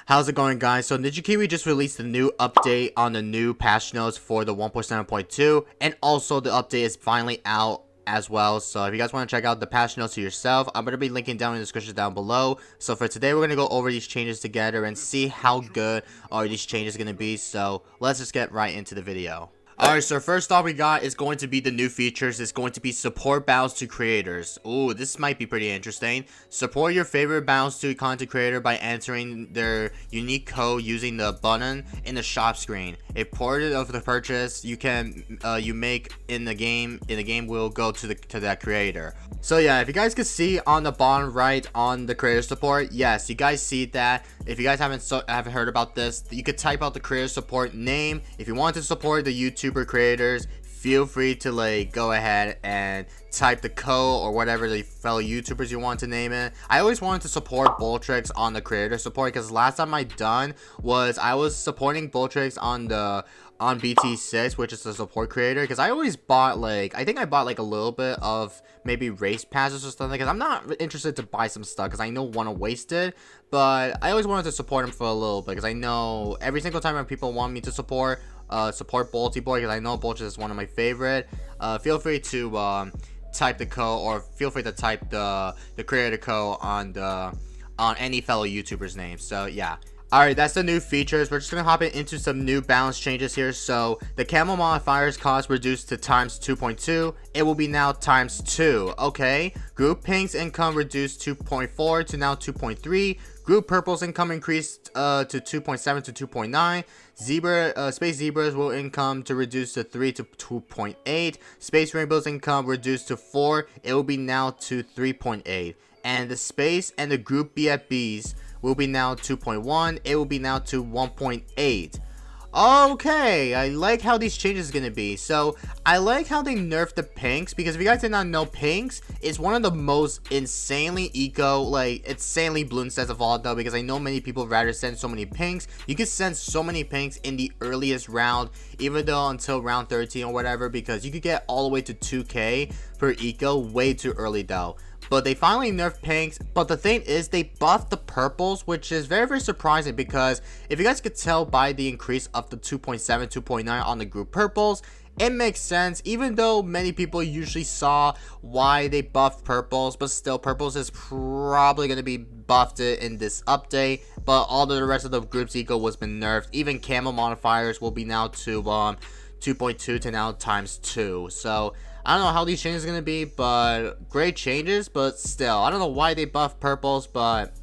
How's it going, guys? So Kiwi just released a new update on the new patch notes for the 1.7.2, and also the update is finally out as well. So if you guys want to check out the patch notes yourself, I'm going to be linking down in the description down below. So for today, we're going to go over these changes together and see how good are these changes going to be. So let's just get right into the video. Alright, so first off we got is going to be the new features. It's going to be support battles to creators. Ooh, this might be pretty interesting. Support your favorite battles to content creator by entering their unique code using the button in the shop screen. A portion of the purchase you make in the game will go to that creator. So yeah, if you guys can see on the bottom right on the creator support, yes, you guys see that. If you guys haven't heard about this, you could type out the creator support name. If you want to support the YouTuber creators, feel free to go ahead and type the code or whatever the fellow YouTubers you want to name it. I always wanted to support Bloons on the creator support because last time I done was I was supporting Bloons on BT6, which is the support creator, because I always bought I think I bought a little bit of maybe race passes or something, because I'm not interested to buy some stuff because I don't want to waste it. But I always wanted to support him for a little bit because I know every single time when people want me to support Bolty Boy, because I know Bolty is one of my favorite. Feel free to type the code, or feel free to type the creator code on any fellow YouTuber's name. So yeah. Alright, that's the new features. We're just going to hop into some new balance changes here. So, the camo modifiers cost reduced to times 2.2. It will be now times 2. Okay. Group Pink's income reduced 2.4 to now 2.3. Group Purple's income increased to 2.7 to 2.9. Space Zebras will income to reduce to 3 to 2.8. Space Rainbow's income reduced to 4. It will be now to 3.8. And the Space and the Group BFBs will be now 2.1. It will be now to 1.8. Okay, I like how these changes are going to be. So, I like how they nerfed the pinks, because if you guys did not know, pinks is one of the most insanely insanely Bloons sets of all, though, because I know many people rather send so many pinks. You can send so many pinks in the earliest round, even though until round 13 or whatever, because you could get all the way to 2k per eco way too early, though. But they finally nerfed pinks. But the thing is, they buffed the purples, which is very, very surprising, because if you guys could tell by the increase of the 2.7, 2.9 on the group purples, it makes sense, even though many people usually saw why they buffed purples. But still, purples is probably going to be buffed in this update. But all the rest of the group's eco was been nerfed. Even camo modifiers will be now to 2.2 to now times 2. So I don't know how these changes are going to be, but great changes. But still, I don't know why they buffed purples, but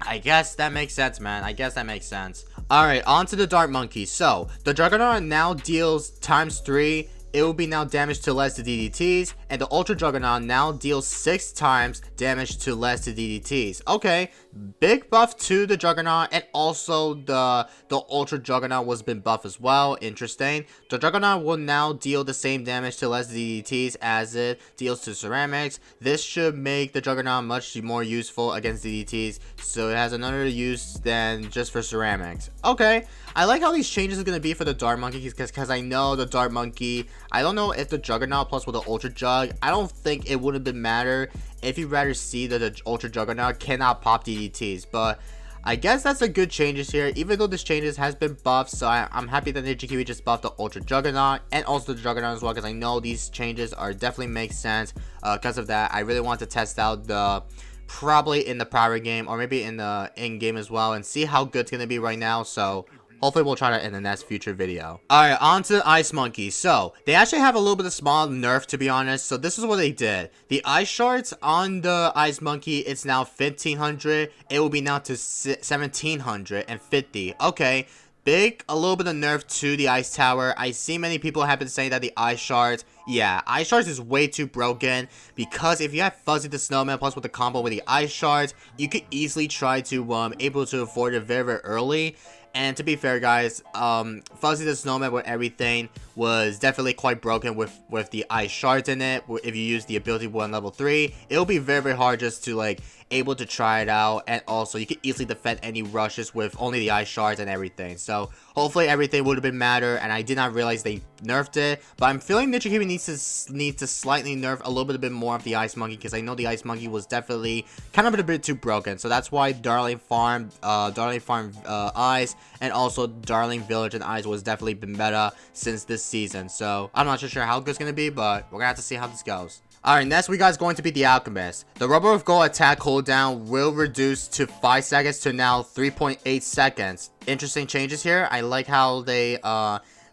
I guess that makes sense, man. I guess that makes sense. Alright, on to the Dart Monkey. So, the Juggernaut now deals times 3. It will be now damage to less to DDTs, and the Ultra Juggernaut now deals 6 times damage to less to DDTs. Okay, big buff to the Juggernaut, and also the Ultra Juggernaut was been buffed as well. Interesting. The Juggernaut will now deal the same damage to less DDTs as it deals to ceramics. This should make the Juggernaut much more useful against DDTs, so it has another use than just for ceramics. Okay, I like how these changes are going to be for the Dart Monkey, because I know the Dart Monkey, I don't know if the Juggernaut plus with the Ultra Jug, I don't think it would have been matter if you'd rather see that the Ultra Juggernaut cannot pop DDTs. But I guess that's a good changes here, even though this changes has been buffed. So I'm happy that Kiwi just buffed the Ultra Juggernaut and also the Juggernaut as well, because I know these changes are definitely make sense. Because of that, I really want to test out the probably in the private game or maybe in the in-game as well, and see how good it's going to be right now. So hopefully we'll try that in the next future video. Alright, on to the Ice Monkey. So, they actually have a little bit of small nerf, to be honest. So, this is what they did. The ice shards on the Ice Monkey, it's now 1500. It will be now to 1750. Okay, a little bit of nerf to the Ice Tower. I see many people have been saying that the Ice Shards, yeah, Ice Shards is way too broken, because if you have Fuzzy the Snowman plus with the combo with the Ice Shards, you could easily try to able to afford it very, very early. And to be fair, guys, Fuzzy the Snowman with everything was definitely quite broken with the Ice Shards in it. If you use the ability 1 level 3, it'll be very, very hard just to able to try it out, and also you can easily defend any rushes with only the ice shards and everything. So hopefully everything would have been matter, and I did not realize they nerfed it, but I'm feeling Ninja Kiwi needs to slightly nerf a little bit more of the Ice Monkey, because I know the Ice Monkey was definitely kind of a bit too broken. So that's why Darling Farm Ice, and also Darling Village and Ice was definitely been better since this season. So I'm not sure how good it's gonna be, but we're gonna have to see how this goes. Alright, next we got is going to be the Alchemist. The Rubber of Gold attack cooldown will reduce to 5 seconds to now 3.8 seconds. Interesting changes here. I like how they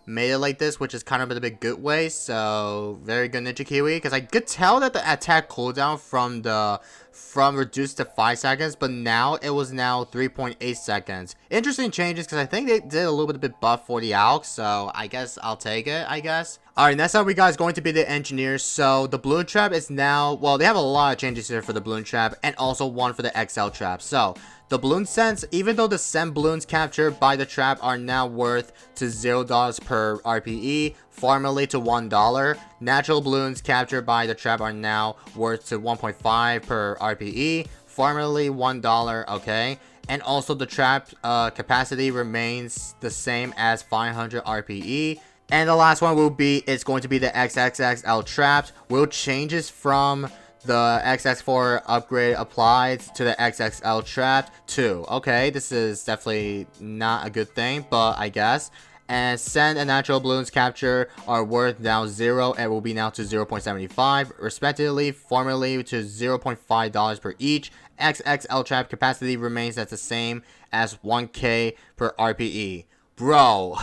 made it like this, which is kind of in a bit good way. So very good, Ninja Kiwi, because I could tell that the attack cooldown from reduced to 5 seconds, but now it was now 3.8 seconds. Interesting changes, because I think they did a little bit buff for the Alch, so I guess I'll take it, I guess. Alright, next up we got is going to be the Engineer. So the Bloon Trap is now, well, they have a lot of changes here for the Bloon Trap, and also one for the XL Trap. So the Bloon Sense, even though the sent balloons captured by the trap are now worth to $0 per RPE, formerly to $1, natural balloons captured by the trap are now worth to 1.5 per RPE, formerly $1, okay? And also the trap capacity remains the same as 500 RPE. And the last one will be, it's going to be the XXXL Trapped. Will changes from the XX4 upgrade applied to the XXL Trapped too. Okay, this is definitely not a good thing, but I guess. And send and natural balloons capture are worth now 0 and will be now to 0.75 respectively, formerly to $0.5 per each. XXL Trap capacity remains at the same as 1k per RPE. Bro,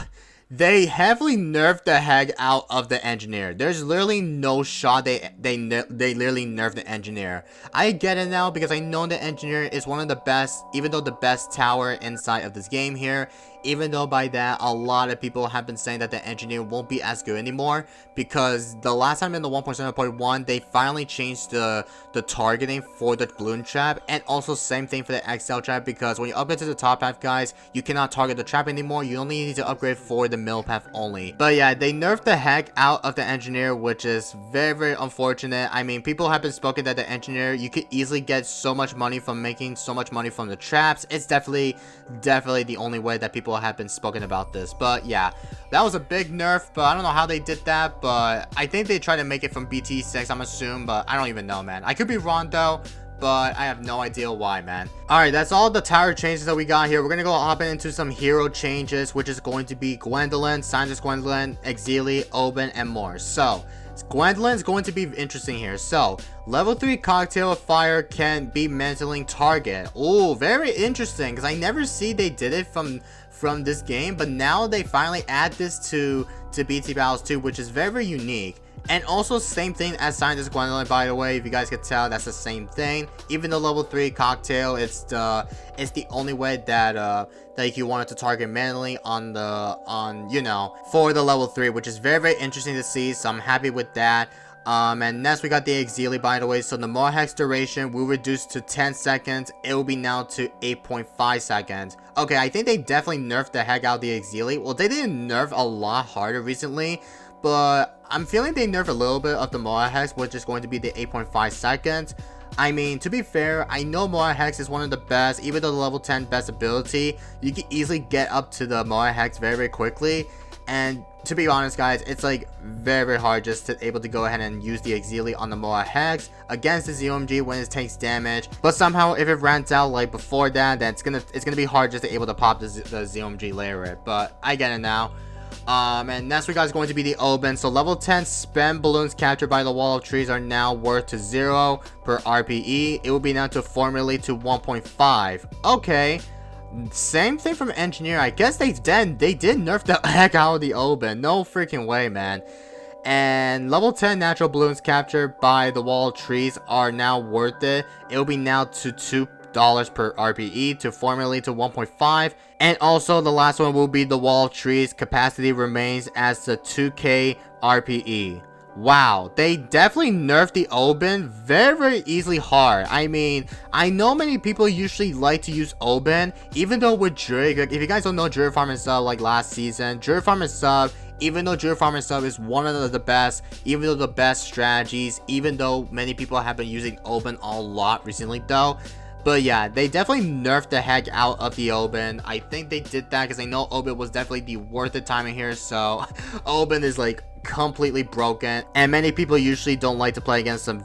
they heavily nerfed the heck out of the Engineer. There's literally no shot they literally nerfed the Engineer. I get it now, because I know the Engineer is one of the best, even though the best tower inside of this game here. Even though by that, a lot of people have been saying that the Engineer won't be as good anymore, because the last time in the 1.7.1, they finally changed the targeting for the Bloon Trap, and also same thing for the XL Trap, because when you upgrade to the top path, guys, you cannot target the trap anymore. You only need to upgrade for the middle path only. But yeah, they nerfed the heck out of the Engineer, which is very, very unfortunate. I mean, people have been spoken that the Engineer, you could easily get so much money from making so much money from the traps. It's definitely the only way that people have been spoken about this. But yeah, that was a big nerf, but I don't know how they did that, but I think they tried to make it from BT6, I'm assuming, but I don't even know, man. I could be wrong though, but I have no idea why, man. Alright, that's all the tower changes that we got here. We're gonna go hop into some hero changes, which is going to be Gwendolyn, Scientist Gwendolyn, Exili, Oben, and more. So Gwendolyn is going to be interesting here. So level 3 cocktail of fire can be mantling target. Oh, very interesting, because I never see they did it from this game, but now they finally add this to BT Battles 2, which is very, very unique. And also same thing as Scientist Gwendolyn, by the way, if you guys could tell, that's the same thing. Even the level 3 cocktail, it's the only way that that you wanted to target manually on you know, for the level 3, which is very, very interesting to see. So I'm happy with that. And next we got the Exili, by the way. So the more hex duration will reduce to 10 seconds. It will be now to 8.5 seconds. Okay, I think they definitely nerfed the heck out of the Exili. Well, they didn't nerf a lot harder recently, but I'm feeling they nerf a little bit of the Moa Hex, which is going to be the 8.5 seconds. I mean, to be fair, I know Moa Hex is one of the best. Even though the level 10 best ability, you can easily get up to the Moa Hex very, very quickly. And to be honest, guys, it's like very, very hard just to able to go ahead and use the Exili on the Moa Hex against the ZOMG when it takes damage. But somehow, if it runs out like before that, then it's gonna be hard just to able to pop the ZOMG layer. But I get it now. And next we got is going to be the Oben. So level 10 spam balloons captured by the wall of trees are now worth to 0 per RPE. It will be now to formerly to 1.5. Okay. Same thing from Engineer. I guess they did nerf the heck out of the Oben. No freaking way, man. And level 10 natural balloons captured by the wall of trees are now worth it. It will be now to $2 per RPE to formerly to 1.5. And also the last one will be the wall of trees. Capacity remains as the 2k RPE. Wow, they definitely nerfed the Oben very, very easily hard. I mean, I know many people usually like to use Oben, even though with Druid, if you guys don't know Druid Farm and Sub like last season, Druid Farm and Sub, even though Druid Farm and Sub is one of the best, even though the best strategies, even though many people have been using Oben a lot recently though, But yeah, they definitely nerfed the heck out of the Oben. I think they did that because I know Oben was definitely the worth the timing here. So Oben is like completely broken, and many people usually don't like to play against some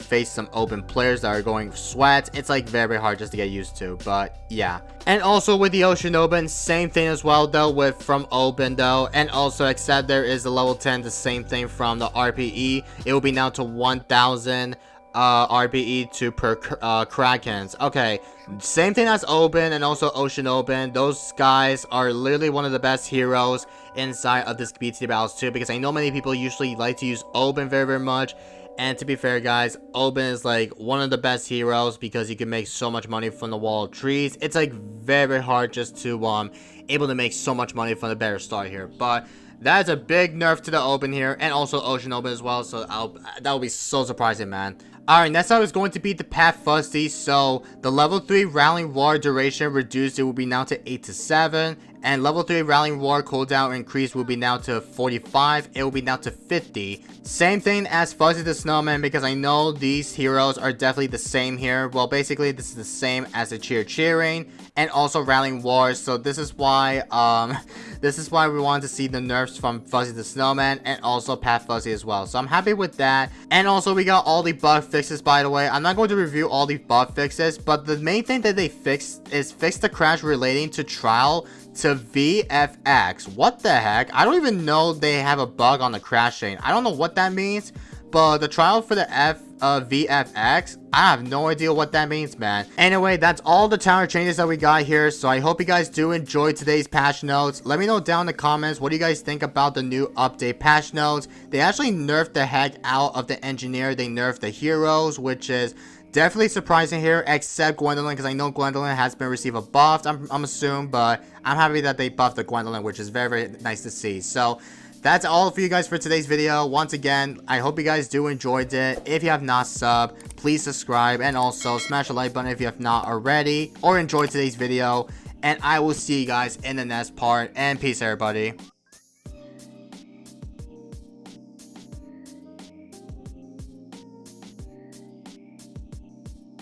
Oben players that are going sweat. It's like very hard just to get used to, but yeah. And also with the Ocean Oben, same thing as well though with from Oben though, and also except there is a level 10, the same thing from the RPE. It will be now to 1000 RPE to per Krakens. Okay, same thing as Oben and also Ocean Oben. Those guys are literally one of the best heroes inside of this Kiwi TD Battles too, because I know many people usually like to use Oben very much. And to be fair guys, Oben is like one of the best heroes because you can make so much money from the wall of trees. It's like very hard just to able to make so much money from the better start here. But that is a big nerf to the Oben here, and also Ocean Oben as well, so that will be so surprising, man. Alright, next up is going to be the Pat Fuzzy. So the level 3 Rallying Roar duration reduced, it will be now to 8 to 7. And level 3 Rallying Roar cooldown increase will be now to 45. It will be now to 50. Same thing as Fuzzy the Snowman, because I know these heroes are definitely the same here. Well, basically this is the same as the cheering and also Rallying Roar. So this is why we wanted to see the nerfs from Fuzzy the Snowman and also Pat Fuzzy as well. So I'm happy with that. And also we got all the bug fixes, by the way. I'm not going to review all the bug fixes, but the main thing that they fixed is fix the crash relating to trial to VFX. What the heck? I don't even know they have a bug on the crashing. I don't know what that means, but the trial for the VFX, I have no idea what that means, man. Anyway, that's all the tower changes that we got here. So I hope you guys do enjoy today's patch notes. Let me know down in the comments, what do you guys think about the new update patch notes? They actually nerfed the heck out of the engineer. They nerfed the heroes, which is definitely surprising here, except Gwendolyn, because I know Gwendolyn has been received a buff, I'm assuming, but I'm happy that they buffed the Gwendolyn, which is very nice to see. So that's all for you guys for today's video. Once again, I hope you guys do enjoyed it. If you have not subbed, please subscribe, and also smash the like button if you have not already, or enjoyed today's video. And I will see you guys in the next part, and peace everybody.